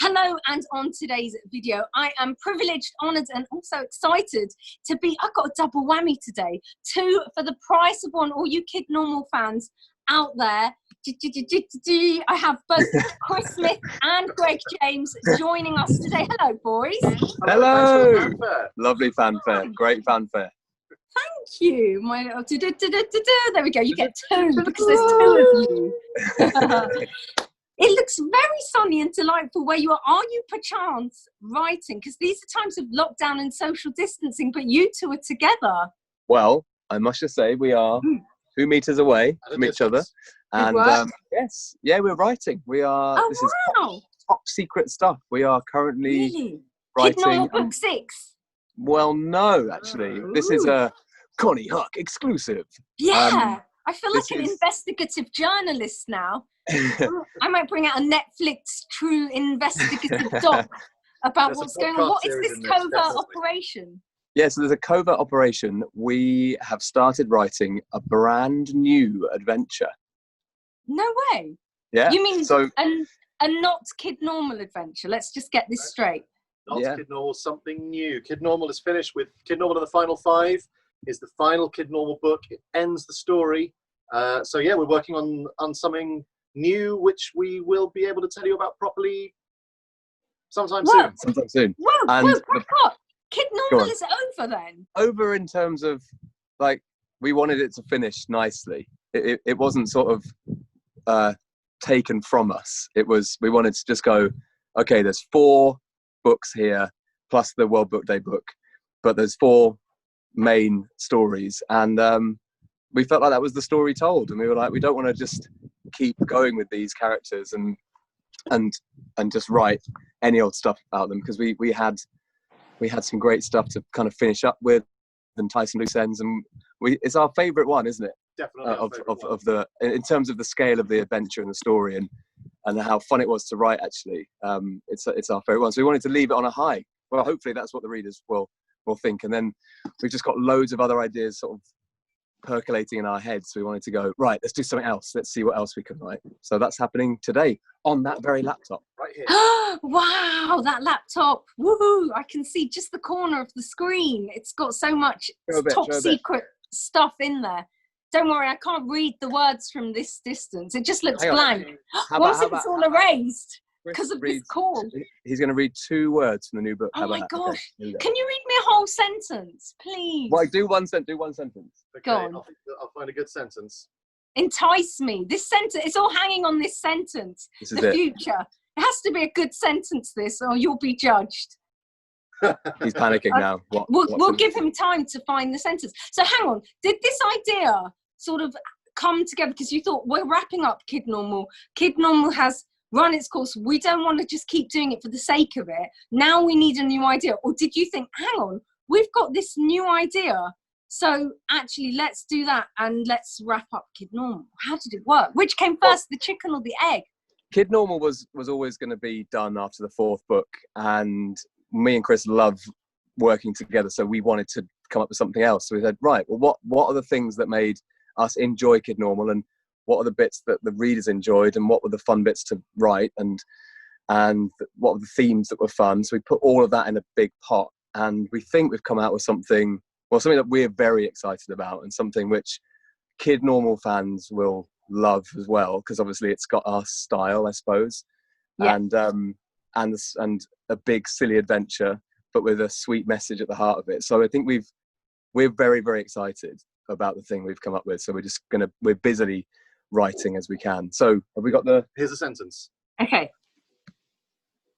Hello, and on today's video, I am privileged, honoured, and also excited to be, I've got a double whammy today. Two for the price of one, all you Kid Normal fans out there. I have both Chris Smith and Greg James joining us today. Hello, boys. Hello. Lovely fanfare. Great fanfare. Thank you. My little there we go. You get two because there's two of you. It looks very sunny and delightful where you are. Are you perchance writing? Because these are times of lockdown and social distancing, but you two are together. Well, I must just say we are 2 meters away from each other. And yes, yeah, we're writing. We are. Oh, this wow. is top secret stuff. We are currently writing. Kid Normal Book 6. Well, no, actually, this is a Konnie Huq exclusive. Yeah, I feel like an investigative journalist now. I might bring out a Netflix true investigative doc about what's going on. What is this covert operation? Yeah, so there's a covert operation. We have started writing a brand new adventure. No way. Yeah. You mean a not Kid Normal adventure? Let's just get this straight. Not Kid Normal, something new. Kid Normal is finished with Kid Normal and the Final Five. Is the final Kid Normal book. It ends the story. So yeah, we're working on something new, which we will be able to tell you about properly sometime soon. Sometime soon. Whoa, back up. Kid Normal is over then? Over in terms of, like, we wanted it to finish nicely. It wasn't sort of taken from us. It was, we wanted to just go, okay, there's 4 books here, plus the World Book Day book, but there's 4 main stories. And we felt like that was the story told. And we were like, we don't want to just keep going with these characters and just write any old stuff about them, because we had some great stuff to kind of finish up with and tie some loose ends, and it's our favorite one, isn't it? Definitely of the, in terms of the scale of the adventure and the story and how fun it was to write. Actually, it's our favorite one, so we wanted to leave it on a high. Well, hopefully that's what the readers will think, and then we've just got loads of other ideas sort of percolating in our heads. So we wanted to go, right, let's do something else, let's see what else we can write. So that's happening today on that very laptop right here. Wow, that laptop, woohoo! I can see just the corner of the screen. It's got so much top secret stuff in there. Don't worry, I can't read the words from this distance. It just looks blank. Once it's all erased because of this call. He's going to read 2 words from the new book. Oh my gosh. Okay, can you read me a whole sentence, please? Well, do one sentence. Okay, go on. I'll find a good sentence. Entice me. This sentence, it's all hanging on this sentence. This is the future. It has to be a good sentence, this, or you'll be judged. He's panicking now. We'll give him time to find the sentence. So hang on, did this idea sort of come together because you thought, we're wrapping up Kid Normal. Kid Normal has run its course. We don't want to just keep doing it for the sake of it. Now we need a new idea. Or did you think, hang on, we've got this new idea, so actually let's do that and let's wrap up Kid Normal? How did it work? Which came first, the chicken or the egg? Kid Normal was always going to be done after the 4th book, and me and Chris love working together, so we wanted to come up with something else. So we said, right, well, what are the things that made us enjoy Kid Normal, and what are the bits that the readers enjoyed, and what were the fun bits to write, and what were the themes that were fun? So we put all of that in a big pot, and we think we've come out with something that we're very excited about, and something which Kid Normal fans will love as well, because obviously it's got our style, I suppose, and a big silly adventure, but with a sweet message at the heart of it. So I think we're very, very excited about the thing we've come up with. So we're busily writing as we can. So have we got here's a sentence. Okay.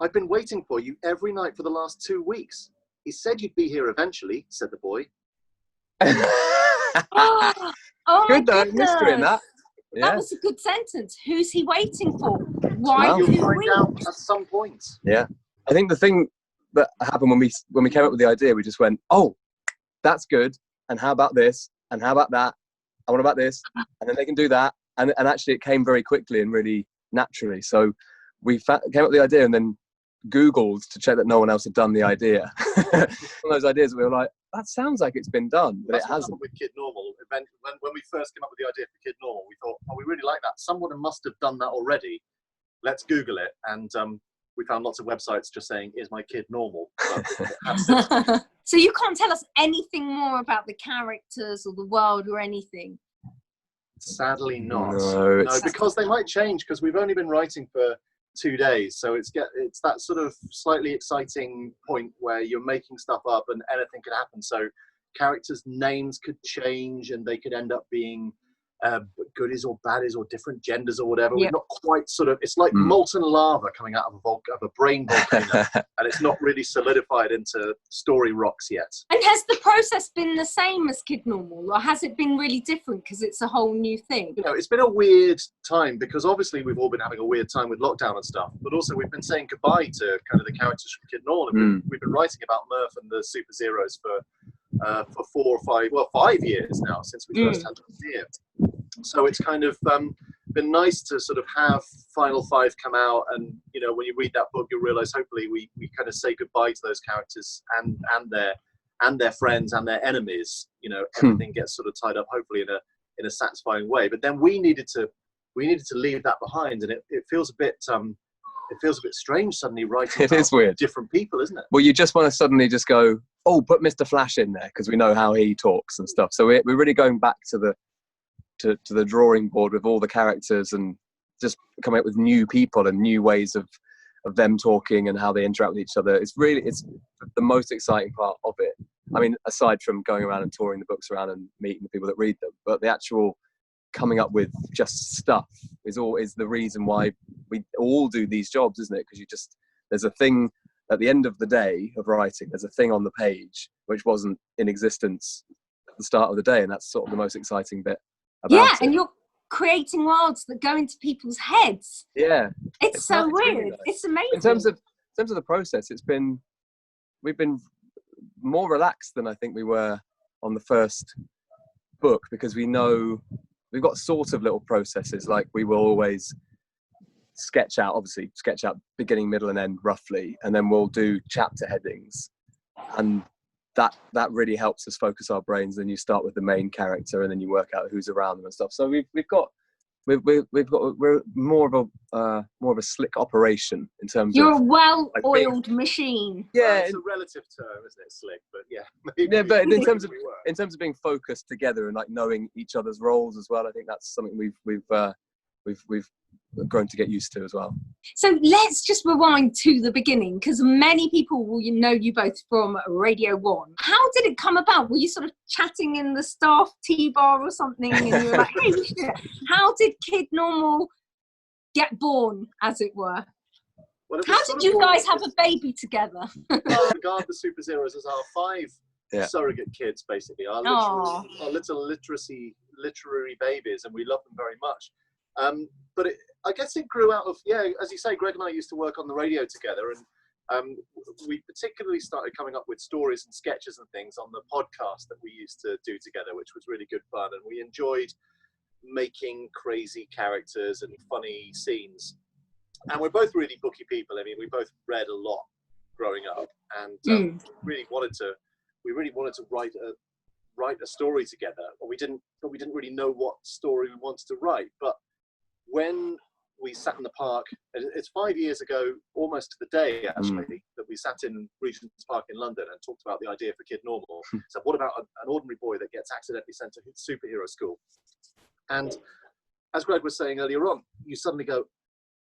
I've been waiting for you every night for the last 2 weeks. He said you'd be here eventually, said the boy. Oh good though, goodness. mystery in that. Yeah. That was a good sentence. Who's he waiting for? Why? You'll find out at some point. Yeah, I think the thing that happened when we came up with the idea, we just went, oh, that's good, and how about this, and how about that, and what about this, and then they can do that, and actually it came very quickly and really naturally. So we came up with the idea and then Googled to check that no one else had done the idea. One of those ideas that we were like, that sounds like it's been done, but it hasn't. With Kid Normal, when we first came up with the idea for Kid Normal, we thought, oh, we really like that. Someone must have done that already. Let's Google it. And we found lots of websites just saying, "Is my kid normal?" But So you can't tell us anything more about the characters or the world or anything? sadly not. No, No, because they might change, because we've only been writing for 2 days, so it's that sort of slightly exciting point where you're making stuff up and anything could happen. So characters' names could change, and they could end up being goodies or baddies or different genders or whatever. Yep. We're not quite sort of, it's like molten lava coming out of a brain volcano, and it's not really solidified into story rocks yet. And has the process been the same as Kid Normal, or has it been really different because it's a whole new thing? You know, it's been a weird time, because obviously we've all been having a weird time with lockdown and stuff, but also we've been saying goodbye to kind of the characters from Kid Normal. And we've been writing about Murph and the Super Zeros for 5 years now, since we first had the idea. So it's kind of been nice to sort of have Final Five come out, and you know, when you read that book, you'll realize hopefully we kind of say goodbye to those characters and their friends and their enemies. You know, everything gets sort of tied up, hopefully in a satisfying way. But then we needed to leave that behind, and it feels a bit strange suddenly writing. It is weird. Different people, isn't it? Well, you just want to suddenly just go, oh, put Mr. Flash in there, because we know how he talks and stuff. So we're really going back to the drawing board with all the characters, and just coming up with new people and new ways of them talking and how they interact with each other. It's the most exciting part of it. I mean, aside from going around and touring the books around and meeting the people that read them, but the actual coming up with just stuff is the reason why we all do these jobs, isn't it? Because there's a thing at the end of the day of writing, there's a thing on the page which wasn't in existence at the start of the day, and that's sort of the most exciting bit about it. And you're creating worlds that go into people's heads. Yeah, it's so nice, weird. really nice. It's amazing. In terms of the process, we've been more relaxed than I think we were on the first book, because we know we've got sort of little processes. Like, we will always sketch out beginning, middle and end roughly, and then we'll do chapter headings, and that really helps us focus our brains. Then you start with the main character, and then you work out who's around them and stuff. So we're more of a slick operation in terms you're of a well-oiled machine. Yeah, it's a relative term, isn't it? Slick, but yeah. Maybe, yeah, but in terms of being focused together and like knowing each other's roles as well, I think that's something we've grown to get used to as well. So let's just rewind to the beginning, because many people will know you both from Radio 1. How did it come about? Were you sort of chatting in the staff tea bar or something, and you were like, hey, we should do that? How did Kid Normal get born, as it were? Well, how did you guys have a baby together? I regard the Super Zeros as our 5 surrogate kids, basically. Our little literary babies, and we love them very much. But I guess it grew out of, as you say, Greg and I used to work on the radio together, and we particularly started coming up with stories and sketches and things on the podcast that we used to do together, which was really good fun, and we enjoyed making crazy characters and funny scenes. And we're both really booky people. I mean, we both read a lot growing up, and we really wanted to write a story together, but we didn't really know what story we wanted to write. But when we sat in the park, it's 5 years ago, almost to the day actually, that we sat in Regent's Park in London and talked about the idea for Kid Normal. So what about an ordinary boy that gets accidentally sent to superhero school? And as Greg was saying earlier on, you suddenly go,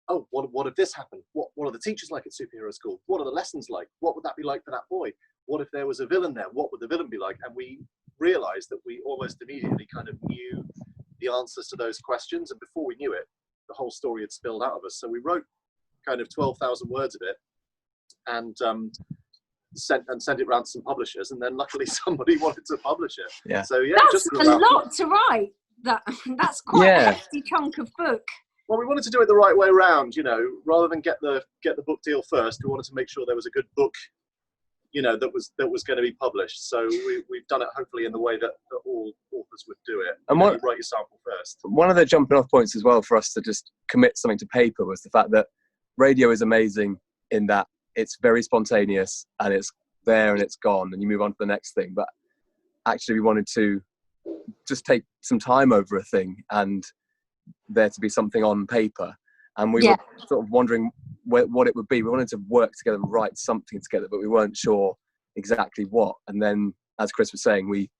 oh, what if this happened? What are the teachers like at superhero school? What are the lessons like? What would that be like for that boy? What if there was a villain there? What would the villain be like? And we realized that we almost immediately kind of knew the answers to those questions, and before we knew it, the whole story had spilled out of us. So we wrote kind of 12,000 words of it, and sent it around to some publishers, and then luckily somebody wanted to publish it. Yeah. So yeah, that's a lot to write. That's quite a hefty chunk of book. Well, we wanted to do it the right way around, rather than get the book deal first. We wanted to make sure there was a good book, that was going to be published. So we've done it hopefully in the way that all authors would do it. And you write your sample first. One of the jumping off points as well for us to just commit something to paper was the fact that radio is amazing in that it's very spontaneous and it's there and it's gone and you move on to the next thing. But actually we wanted to just take some time over a thing and there to be something on paper. And we were sort of wondering what it would be. We wanted to work together and write something together, but we weren't sure exactly what. And then, as Chris was saying, we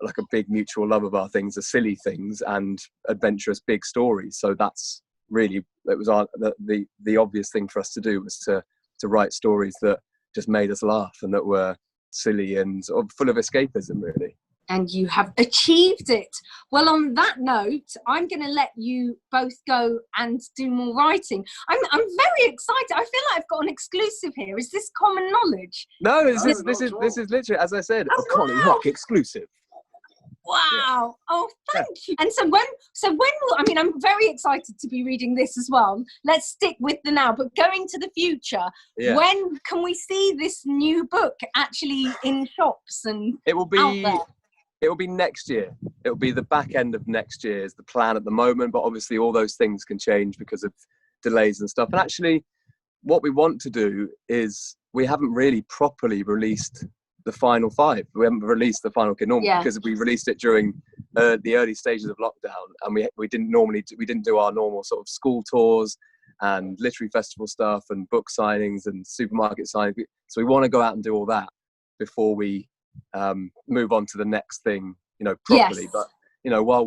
like a big mutual love of our things are silly things and adventurous big stories. So that's really, it was the obvious thing for us to do, was to write stories that just made us laugh and that were silly and sort of full of escapism, really. And you have achieved it. Well, on that note, I'm going to let you both go and do more writing. I'm very excited. I feel like I've got an exclusive here. Is this common knowledge? No, this is literally, as I said, a Konnie Huq exclusive. Wow! Oh, thank you. And so when will, I mean, I'm very excited to be reading this as well. Let's stick with the now, but going to the future, when can we see this new book actually in shops and out there? It will be next year. It will be the back end of next year is the plan at the moment, but obviously all those things can change because of delays and stuff. And actually, what we want to do is, we haven't really properly released the final 5. We haven't released the final Kid Normal because we released it during the early stages of lockdown, and we didn't do our normal sort of school tours and literary festival stuff and book signings and supermarket signings. So we want to go out and do all that before we move on to the next thing, properly. Yes. But while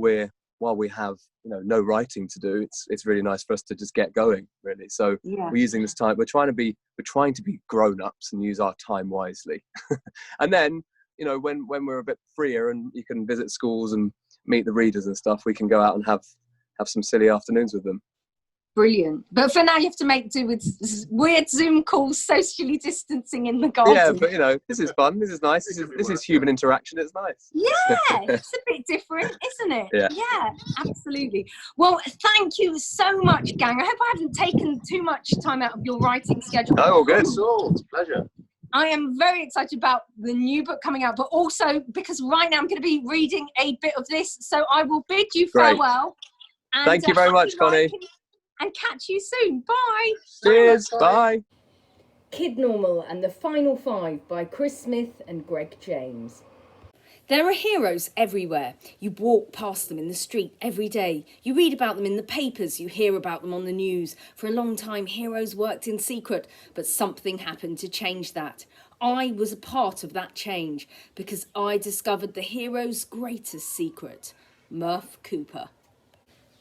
we have no writing to do, it's really nice for us to just get going, really. So we're using this time, we're trying to be grown-ups and use our time wisely. And then when we're a bit freer and you can visit schools and meet the readers and stuff, we can go out and have some silly afternoons with them. Brilliant. But for now, you have to make do with weird Zoom calls, socially distancing in the garden. Yeah, but this is fun. This is nice. This is human interaction. It's nice. Yeah, it's a bit different, isn't it? Yeah, absolutely. Well, thank you so much, gang. I hope I haven't taken too much time out of your writing schedule. Oh, all good. It's a pleasure. I am very excited about the new book coming out, but also because right now I'm going to be reading a bit of this. So I will bid you farewell. And, thank you very much, Konnie. And catch you soon. Bye. Cheers. Bye. Kid Normal and the Final 5 by Chris Smith and Greg James. There are heroes everywhere. You walk past them in the street every day. You read about them in the papers. You hear about them on the news. For a long time, heroes worked in secret, but something happened to change that. I was a part of that change because I discovered the hero's greatest secret, Murph Cooper.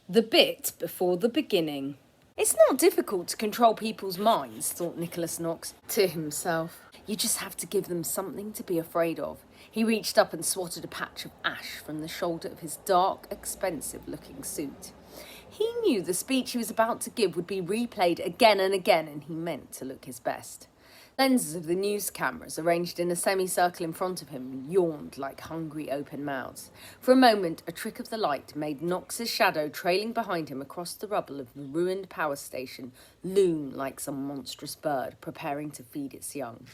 The bit before the beginning. It's not difficult to control people's minds, thought Nicholas Knox to himself. You just have to give them something to be afraid of. He reached up and swatted a patch of ash from the shoulder of his dark, expensive-looking suit. He knew the speech he was about to give would be replayed again and again, and he meant to look his best. Lenses of the news cameras arranged in a semicircle in front of him yawned like hungry open mouths. For a moment, a trick of the light made Knox's shadow trailing behind him across the rubble of the ruined power station loom like some monstrous bird preparing to feed its young.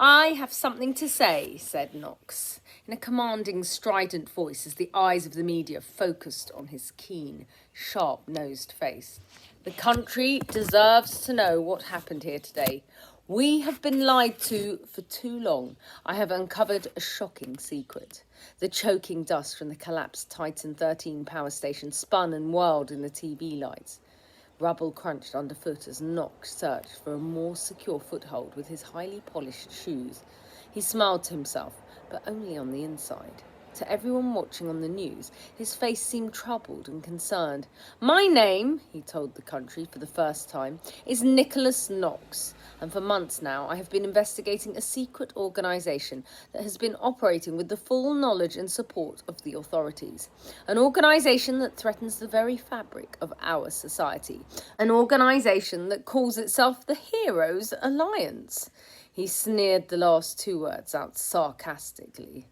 I have something to say, said Knox, in a commanding, strident voice as the eyes of the media focused on his keen, sharp-nosed face. The country deserves to know what happened here today. We have been lied to for too long. I have uncovered a shocking secret. The choking dust from the collapsed Titan 13 power station spun and whirled in the TV lights. Rubble crunched underfoot as Knox searched for a more secure foothold with his highly polished shoes. He smiled to himself, but only on the inside. To everyone watching on the news, his face seemed troubled and concerned. My name, he told the country for the first time, is Nicholas Knox, and for months now I have been investigating a secret organisation that has been operating with the full knowledge and support of the authorities. An organisation that threatens the very fabric of our society. An organisation that calls itself the Heroes Alliance. He sneered the last 2 words out sarcastically.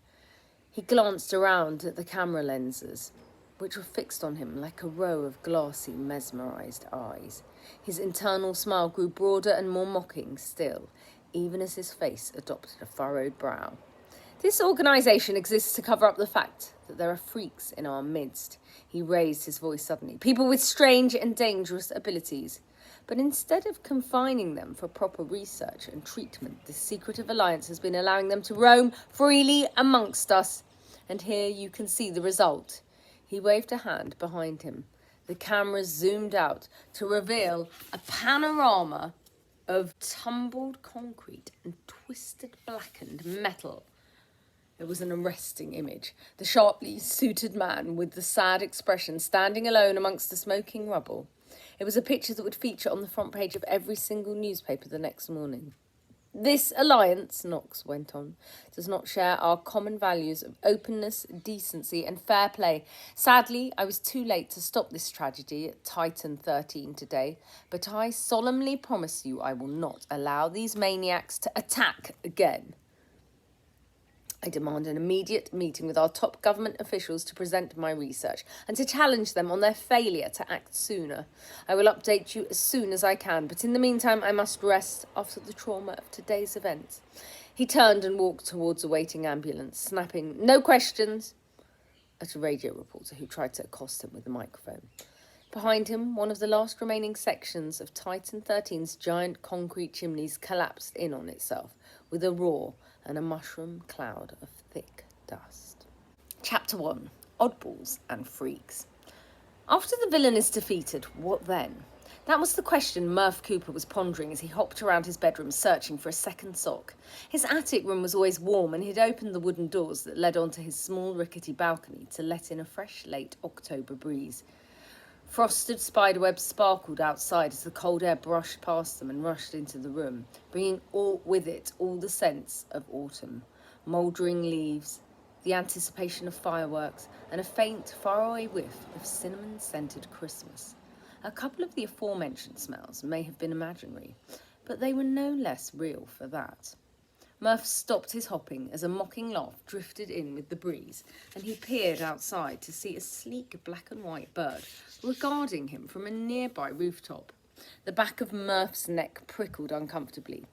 He glanced around at the camera lenses, which were fixed on him like a row of glassy, mesmerised eyes. His internal smile grew broader and more mocking still, even as his face adopted a furrowed brow. This organisation exists to cover up the fact that there are freaks in our midst. He raised his voice suddenly. People with strange and dangerous abilities. But instead of confining them for proper research and treatment, this secretive alliance has been allowing them to roam freely amongst us. And here you can see the result. He waved a hand behind him. The cameras zoomed out to reveal a panorama of tumbled concrete and twisted blackened metal. It was an arresting image. The sharply suited man with the sad expression standing alone amongst the smoking rubble. It was a picture that would feature on the front page of every single newspaper the next morning. This alliance, Knox went on, does not share our common values of openness, decency and fair play. Sadly, I was too late to stop this tragedy at Titan 13 today, but I solemnly promise you I will not allow these maniacs to attack again. I demand an immediate meeting with our top government officials to present my research and to challenge them on their failure to act sooner. I will update you as soon as I can, but in the meantime I must rest after the trauma of today's events. He turned and walked towards a waiting ambulance, snapping "No questions" at a radio reporter who tried to accost him with a microphone. Behind him, one of the last remaining sections of Titan 13's giant concrete chimneys collapsed in on itself with a roar and a mushroom cloud of thick dust. Chapter 1. Oddballs and Freaks. After the villain is defeated, what then? That was the question Murph Cooper was pondering as he hopped around his bedroom searching for a second sock. His attic room was always warm and he'd opened the wooden doors that led onto his small rickety balcony to let in a fresh late October breeze. Frosted spiderwebs sparkled outside as the cold air brushed past them and rushed into the room, bringing with it all the scents of autumn. Mouldering leaves, the anticipation of fireworks, and a faint, faraway whiff of cinnamon-scented Christmas. A couple of the aforementioned smells may have been imaginary, but they were no less real for that. Murph stopped his hopping as a mocking laugh drifted in with the breeze, and he peered outside to see a sleek black and white bird regarding him from a nearby rooftop. The back of Murph's neck prickled uncomfortably.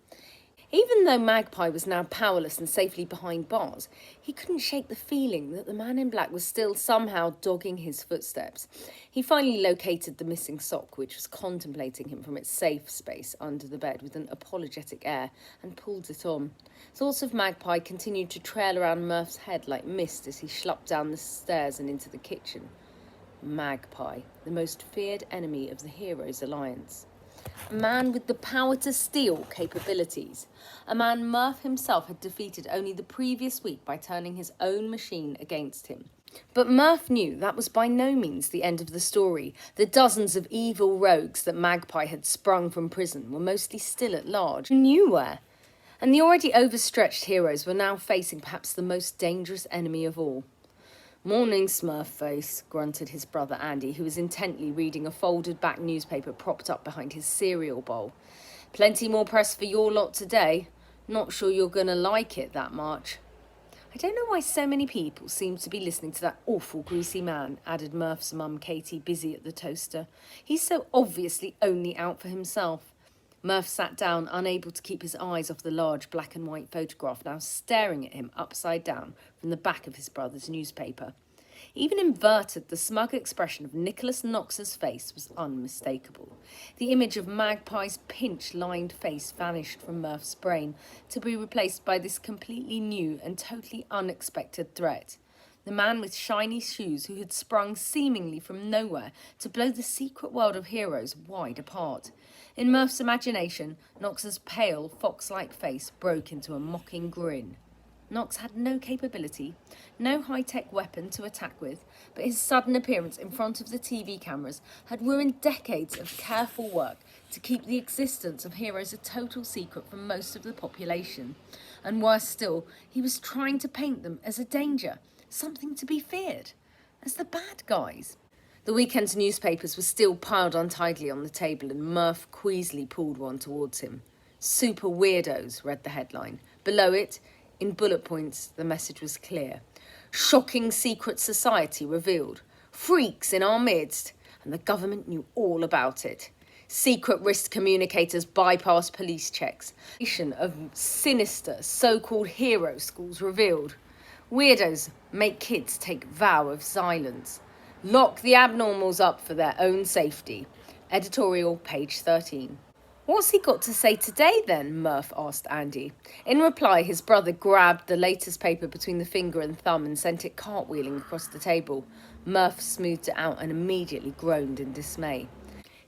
Even though Magpie was now powerless and safely behind bars, he couldn't shake the feeling that the man in black was still somehow dogging his footsteps. He finally located the missing sock, which was contemplating him from its safe space under the bed with an apologetic air, and pulled it on. Thoughts of Magpie continued to trail around Murph's head like mist as he schlupped down the stairs and into the kitchen. Magpie, the most feared enemy of the Heroes Alliance. A man with the power to steal capabilities. A man Murph himself had defeated only the previous week by turning his own machine against him. But Murph knew that was by no means the end of the story. The dozens of evil rogues that Magpie had sprung from prison were mostly still at large. Who knew where? And the already overstretched heroes were now facing perhaps the most dangerous enemy of all. "Morning, Smurfface," grunted his brother Andy, who was intently reading a folded-back newspaper propped up behind his cereal bowl. "Plenty more press for your lot today. Not sure you're going to like it that much." "I don't know why so many people seem to be listening to that awful greasy man," added Murph's mum Katie, busy at the toaster. "He's so obviously only out for himself." Murph sat down, unable to keep his eyes off the large black and white photograph now staring at him upside down from the back of his brother's newspaper. Even inverted, the smug expression of Nicholas Knox's face was unmistakable. The image of Magpie's pinch-lined face vanished from Murph's brain, to be replaced by this completely new and totally unexpected threat. The man with shiny shoes who had sprung seemingly from nowhere to blow the secret world of heroes wide apart. In Murph's imagination, Knox's pale, fox-like face broke into a mocking grin. Knox had no capability, no high-tech weapon to attack with, but his sudden appearance in front of the TV cameras had ruined decades of careful work to keep the existence of heroes a total secret from most of the population. And worse still, he was trying to paint them as a danger, something to be feared, as the bad guys. The weekend's newspapers were still piled untidily on the table, and Murph queasily pulled one towards him. "Super Weirdos," read the headline. Below it, in bullet points, the message was clear. "Shocking secret society revealed. Freaks in our midst, and the government knew all about it. Secret risk communicators bypass police checks. Of sinister so-called hero schools revealed. Weirdos make kids take vow of silence. Lock the abnormals up for their own safety." Editorial, page 13. What's he got to say today then? Murph asked Andy. In reply, his brother grabbed the latest paper between the finger and thumb and sent it cartwheeling across the table. Murph smoothed it out and immediately groaned in dismay.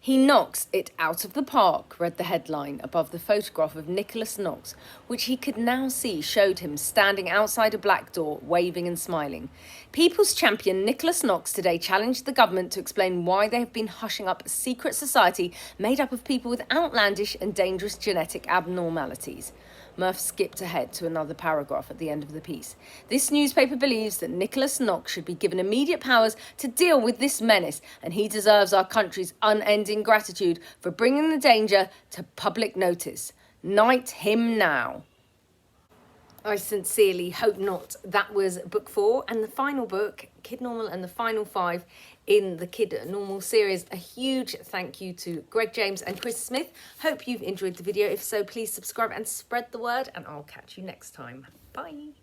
He knocks it out of the park, read the headline above the photograph of Nicholas Knox, which he could now see showed him standing outside a black door, waving and smiling. People's champion Nicholas Knox today challenged the government to explain why they have been hushing up a secret society made up of people with outlandish and dangerous genetic abnormalities. Murph skipped ahead to another paragraph at the end of the piece. This newspaper believes that Nicholas Knox should be given immediate powers to deal with this menace, and he deserves our country's unending gratitude for bringing the danger to public notice. Knight him now. I sincerely hope not. That was book 4 and the final book, Kid Normal and the final 5 in the Kid Normal series. A huge thank you to Greg James and Chris Smith. Hope you've enjoyed the video. If so, please subscribe and spread the word, and I'll catch you next time. Bye.